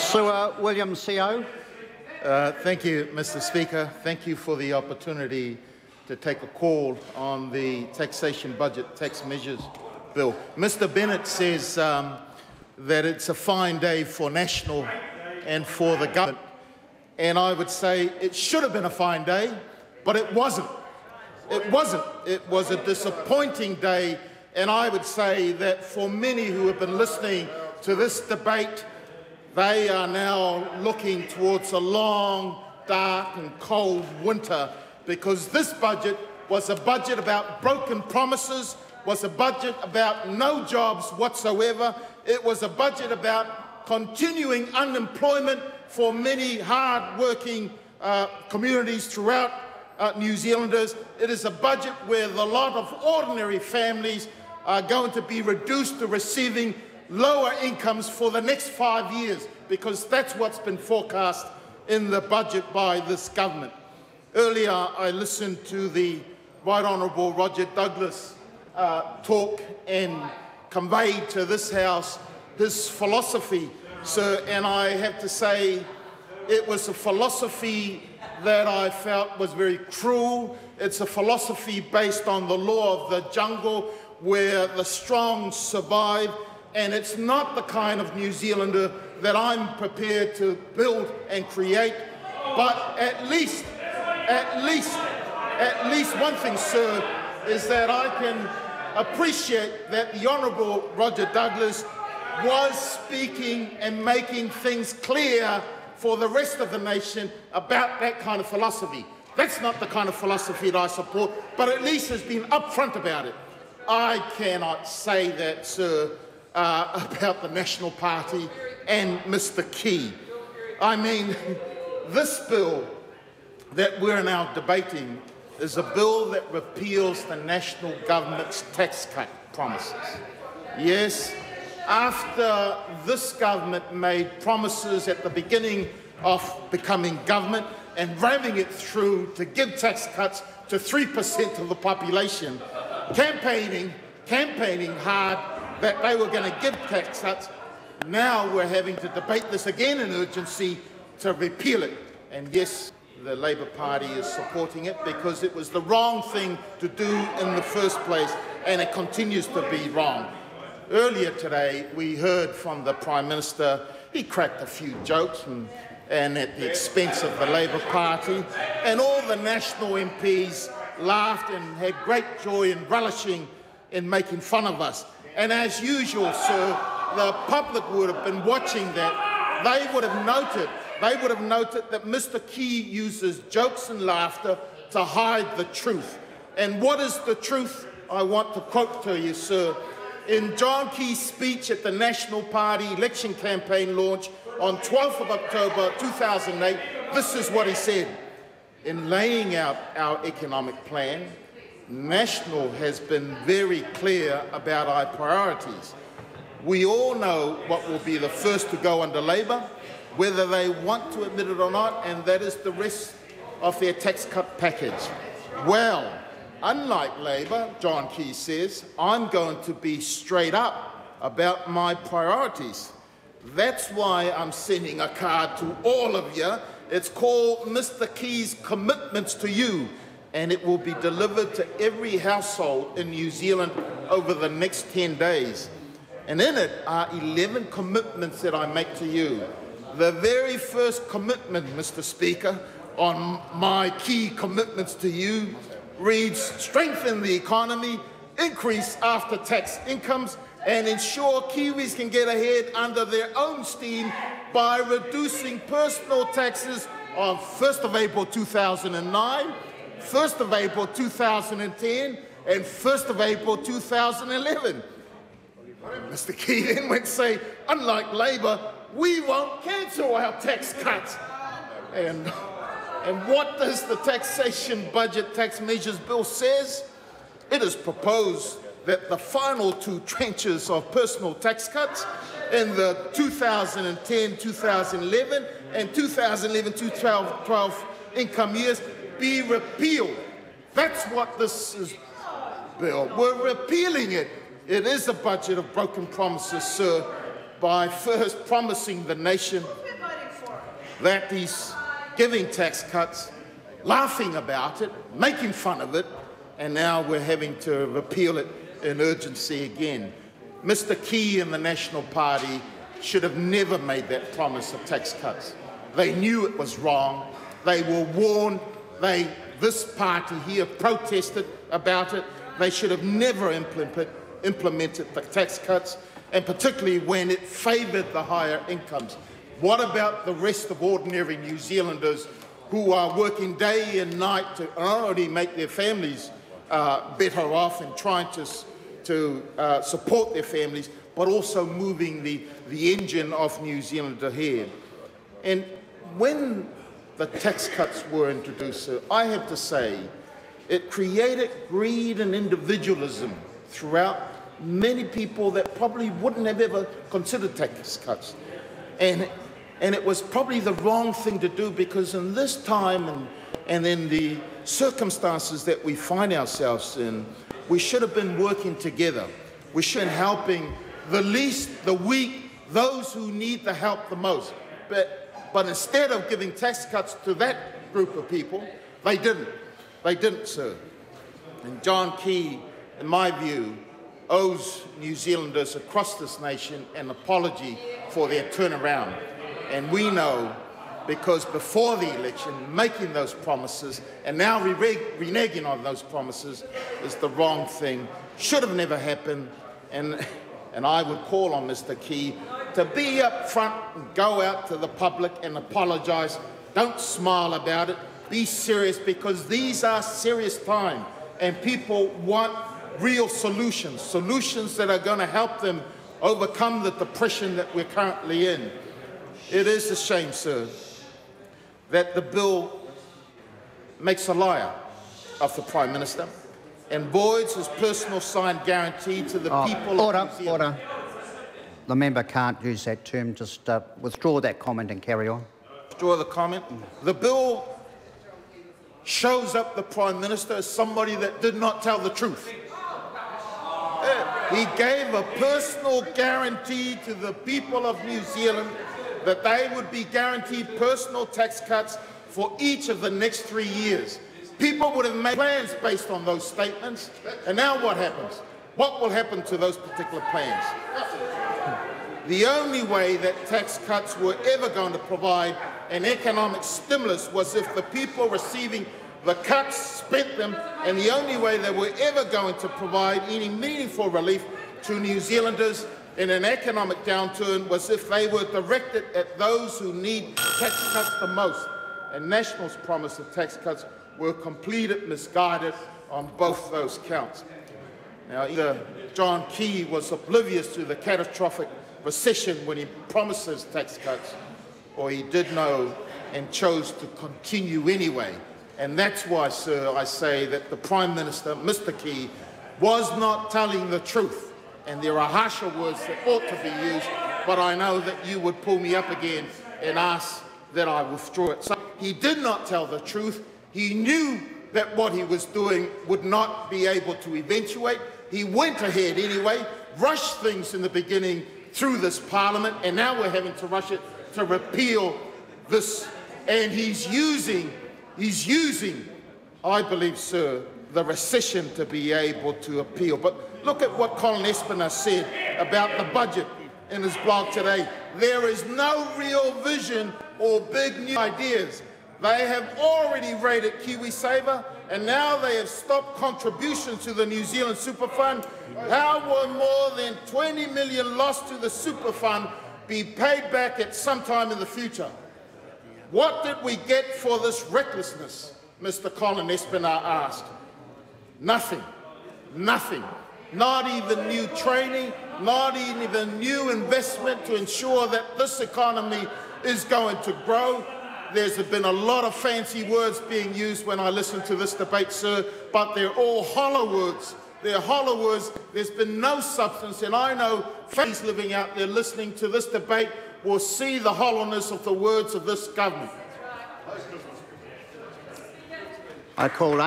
Sir William CO. Thank you, Mr. Speaker. Thank you for the opportunity to take a call on the taxation budget tax measures bill. Mr. Bennett says that it's a fine day for National and for the government, and I would say it should have been a fine day, but it wasn't. It wasn't. It was a disappointing day, and I would say that for many who have been listening to this debate, they are now looking towards a long, dark and cold winter, because this budget was a budget about broken promises, was a budget about no jobs whatsoever. It was a budget about continuing unemployment for many hard-working communities throughout New Zealanders. It is a budget where the lot of ordinary families are going to be reduced to receiving lower incomes for the next 5 years, because that's what's been forecast in the budget by this government. Earlier, I listened to the Right Honourable Roger Douglas talk and conveyed to this House his philosophy, sir, and I have to say it was a philosophy that I felt was very cruel. It's a philosophy based on the law of the jungle, where the strong survive, and it's not the kind of New Zealander that I'm prepared to build and create. But at least one thing, sir, is that I can appreciate that the Honourable Roger Douglas was speaking and making things clear for the rest of the nation about that kind of philosophy. That's not the kind of philosophy that I support, but at least has been upfront about it. I cannot say that, sir, about the National Party and Mr. Key. I mean, this bill that we're now debating is a bill that repeals the national government's tax cut promises. Yes, after this government made promises at the beginning of becoming government and ramming it through to give tax cuts to 3% of the population, campaigning hard that they were going to give tax cuts, now we're having to debate this again in urgency to repeal it. And yes, the Labour Party is supporting it because it was the wrong thing to do in the first place, and it continues to be wrong. Earlier today, we heard from the Prime Minister. He cracked a few jokes and at the expense of the Labour Party, and all the national MPs laughed and had great joy and relishing in making fun of us. And as usual, sir, the public would have been watching that. They would have noted that Mr. Key uses jokes and laughter to hide the truth. And what is the truth? I want to quote to you, sir. In John Key's speech at the National Party election campaign launch on 12th of October 2008, this is what he said. In laying out our economic plan, National has been very clear about our priorities. We all know what will be the first to go under Labour, whether they want to admit it or not, and that is the rest of their tax cut package. Well, unlike Labour, John Key says, I'm going to be straight up about my priorities. That's why I'm sending a card to all of you. It's called Mr. Key's Commitments to You, and it will be delivered to every household in New Zealand over the next 10 days. And in it are 11 commitments that I make to you. The very first commitment, Mr. Speaker, on my key commitments to you reads, strengthen the economy, increase after-tax incomes, and ensure Kiwis can get ahead under their own steam by reducing personal taxes on 1st of April 2009, 1st of April 2010, and 1st of April 2011. Mr. Key then went to say, unlike Labour, we won't cancel our tax cuts. And what does the taxation budget tax measures bill says? It is proposed that the final two tranches of personal tax cuts in the 2010-2011 and 2011-2012 income years be repealed. That's what this is, Bill. We're repealing it. It is a budget of broken promises, sir. by first promising the nation that he's giving tax cuts, laughing about it, making fun of it, and now we're having to repeal it in urgency again. Mr. Key and the National Party should have never made that promise of tax cuts. They knew it was wrong. They were warned. This party here protested about it. They should have never implemented the tax cuts, and particularly when it favoured the higher incomes. What about the rest of ordinary New Zealanders who are working day and night to not only make their families better off and trying to support their families, but also moving the engine of New Zealand ahead? And when the tax cuts were introduced, I have to say, it created greed and individualism throughout many people that probably wouldn't have ever considered tax cuts. And it was probably the wrong thing to do, because in this time and in the circumstances that we find ourselves in, we should have been working together. We should have been helping the least, the weak, those who need the help the most. But instead of giving tax cuts to that group of people, they didn't. They didn't, sir. And John Key, in my view, owes New Zealanders across this nation an apology for their turnaround. And we know, because before the election, making those promises and now reneging on those promises is the wrong thing. Should have never happened. And I would call on Mr. Key to be up front and go out to the public and apologise. Don't smile about it. Be serious, because these are serious times and people want real solutions, solutions that are going to help them overcome the depression that we're currently in. It is a shame, sir, that the bill makes a liar of the Prime Minister and voids his personal signed guarantee to the people of New Zealand. Order. The member can't use that term. Just withdraw that comment and carry on. Withdraw the comment. The bill shows up the Prime Minister as somebody that did not tell the truth. He gave a personal guarantee to the people of New Zealand that they would be guaranteed personal tax cuts for each of the next 3 years. People would have made plans based on those statements, and now what happens? What will happen to those particular plans? The only way that tax cuts were ever going to provide an economic stimulus was if the people receiving the cuts spent them, and the only way they were ever going to provide any meaningful relief to New Zealanders in an economic downturn was if they were directed at those who need tax cuts the most. And National's promise of tax cuts were completed misguided on both those counts. Now, either John Key was oblivious to the catastrophic recession when he promised his tax cuts, or he did know and chose to continue anyway. And that's why, sir, I say that the Prime Minister, Mr. Key, was not telling the truth. And there are harsher words that ought to be used, but I know that you would pull me up again and ask that I withdraw it. So he did not tell the truth. He knew that what he was doing would not be able to eventuate. He went ahead anyway, rushed things in the beginning through this Parliament, and now we're having to rush it to repeal this. And he's using, I believe, sir, the recession to be able to appeal. But look at what Colin Espiner said about the budget in his blog today. There is no real vision or big new ideas. They have already raided KiwiSaver, and now they have stopped contributions to the New Zealand Super Fund. How will more than 20 million lost to the Super Fund be paid back at some time in the future? What did we get for this recklessness? Mr. Colin Espiner asked. Nothing. Nothing. Not even new training, not even new investment to ensure that this economy is going to grow. There's been a lot of fancy words being used when I listen to this debate, sir, but they're all hollow words. They're hollow words. There's been no substance, and I know families living out there listening to this debate will see the hollowness of the words of this government. I call